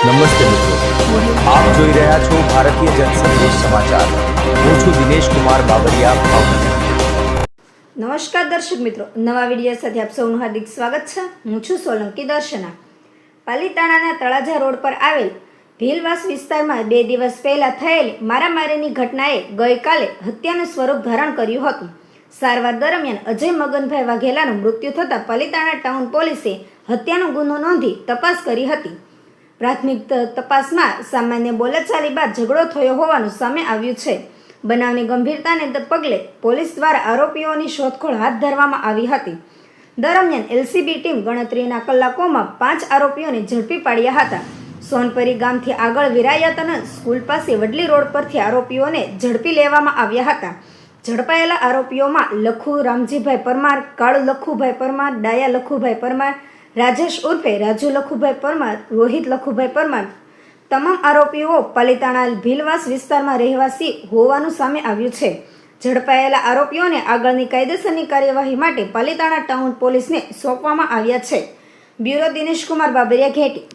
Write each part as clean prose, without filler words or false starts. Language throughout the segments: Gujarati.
નમસ્તે મિત્રો, આપ જોઈ રહ્યા છો ભારતીય જનસંદેશ સમાચાર. હું છું દિનેશ કુમાર બાબરિયા, ભાવનગર. નમસ્કાર દર્શક મિત્રો, નવા વિડીયો સાથે આપ સૌનું હાર્દિક સ્વાગત છે. હું છું સોલંકી દર્શના. પાલીતાણાના તળાજા રોડ પર આવેલ ભીલવાસ વિસ્તારમાં 2 દિવસ પહેલા થયેલી મારામારીની ઘટનાએ ગઈકાલે હત્યાનું સ્વરૂપ ધારણ કર્યું હતું. સારવાર દરમિયાન અજય મગનભાઈ વાઘેલાનું મૃત્યુ થતાં પાલીતાણા ટાઉન પોલીસે હત્યાનો ગુનો નોંધી તપાસ કરી હતી. પ્રાથમિક તપાસમાં સામાન્ય બોલાચાલી બાદ ઝઘડો થયો હોવાનું સામે આવ્યું છે. બનાવની ગંભીરતાને પગલે પોલીસ દ્વારા આરોપીઓની શોધખોળ હાથ ધરવામાં આવી હતી. દરમિયાન એલસીબી ટીમ ગણતરીના કલાકોમાં 5 આરોપીઓને ઝડપી પાડ્યા હતા. સોનપરી ગામથી આગળ વિરાયતન સ્કૂલ પાસે વડલી રોડ પરથી આરોપીઓને ઝડપી લેવામાં આવ્યા હતા. ઝડપાયેલા આરોપીઓમાં લખુ રામજીભાઈ પરમાર, કાળુ લખુભાઈ પરમાર, ડાયા લખુભાઈ પરમાર, રાજેશ ઉર્ફે રાજુ લખુભાઈ પરમાર, રોહિત લખુભાઈ પરમાર. તમામ આરોપીઓ પાલીતાણા ભીલવાસ વિસ્તારમાં રહેવાસી હોવાનું સામે આવ્યું છે. ઝડપાયેલા આરોપીઓને આગળની કાયદેસરની કાર્યવાહી માટે પાલીતાણા ટાઉન પોલીસને સોંપવામાં આવ્યા છે. બ્યુરો દિનેશ કુમાર બાબરિયા, ઘેટી.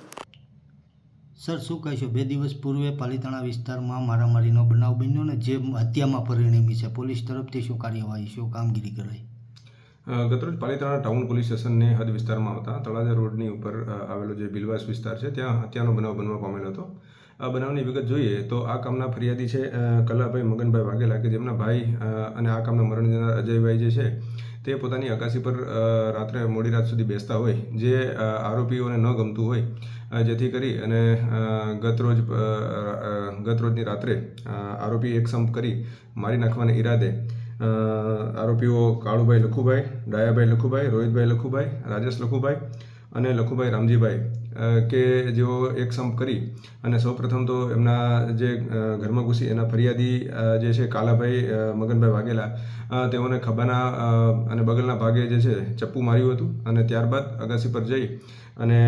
સર, શું કહેશો? 2 દિવસ પૂર્વે પાલીતાણા વિસ્તારમાં મારામારીનો બનાવ બન્યો ને જે હત્યામાં પરિણમી છે. પોલીસ તરફથી શું કાર્યવાહી, શું કામગીરી કરાઈ? ગતરોજ પાલીતાણા ટાઉન પોલીસ સ્ટેશનની હદ વિસ્તારમાં આવતા તળાજા રોડની ઉપર આવેલો જે ભીલવાસ વિસ્તાર છે ત્યાં હત્યાનો બનાવ બનવા પામેલો હતો. આ બનાવની વિગત જોઈએ તો આ કામના ફરિયાદી છે કલાભાઈ મગનભાઈ વાઘેલા, કે જેમના ભાઈ અને આ કામના મરણ જનાર અજયભાઈ જે છે તે પોતાની અગાસી પર રાત્રે મોડી રાત સુધી બેસતા હોય, જે આરોપીઓને ન ગમતું હોય, જેથી કરી અને ગતરોજની રાત્રે આરોપી એક સંપ કરી મારી નાખવાના ઈરાદે આરોપીઓ કાળુભાઈ લખુભાઈ, ડાયાભાઈ લખુભાઈ, રોહિતભાઈ લખુભાઈ, રાજેશ લખુભાઈ અને લખુભાઈ રામજીભાઈ કે જેઓ એક સંપ કરી અને સૌપ્રથમ તો એમના જે ઘરમાં ઘૂસી એના ફરિયાદી જે છે કાલાભાઈ મગનભાઈ વાઘેલા, તેઓને ખભાના અને બગલના ભાગે જે છે ચપ્પુ માર્યું હતું. અને ત્યારબાદ અગાસી પર જઈ અને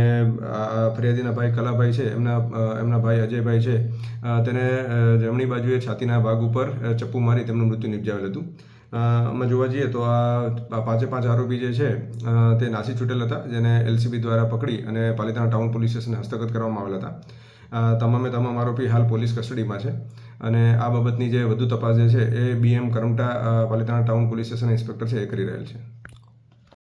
ફરિયાદીના ભાઈ કલાભાઈ છે એમના ભાઈ અજયભાઈ છે તેને જમણી બાજુએ છાતીના ભાગ ઉપર ચપ્પુ મારી તેમનું મૃત્યુ નિપજાવેલ હતું. અમે જોવા જઈએ તો આ 5 આરોપી જે છે તે નાસી છૂટેલ હતા, જેને એલસીબી દ્વારા પકડી અને પાલીતાણા ટાઉન પોલીસ સ્ટેશને હસ્તગત કરવામાં આવેલ હતા. તમામે તમામ આરોપી હાલ પોલીસ કસ્ટડીમાં છે અને આ બાબતની જે વધુ તપાસ જે છે એ BM Karamta Palitana town police station inspector છે એ કરી રહેલ છે.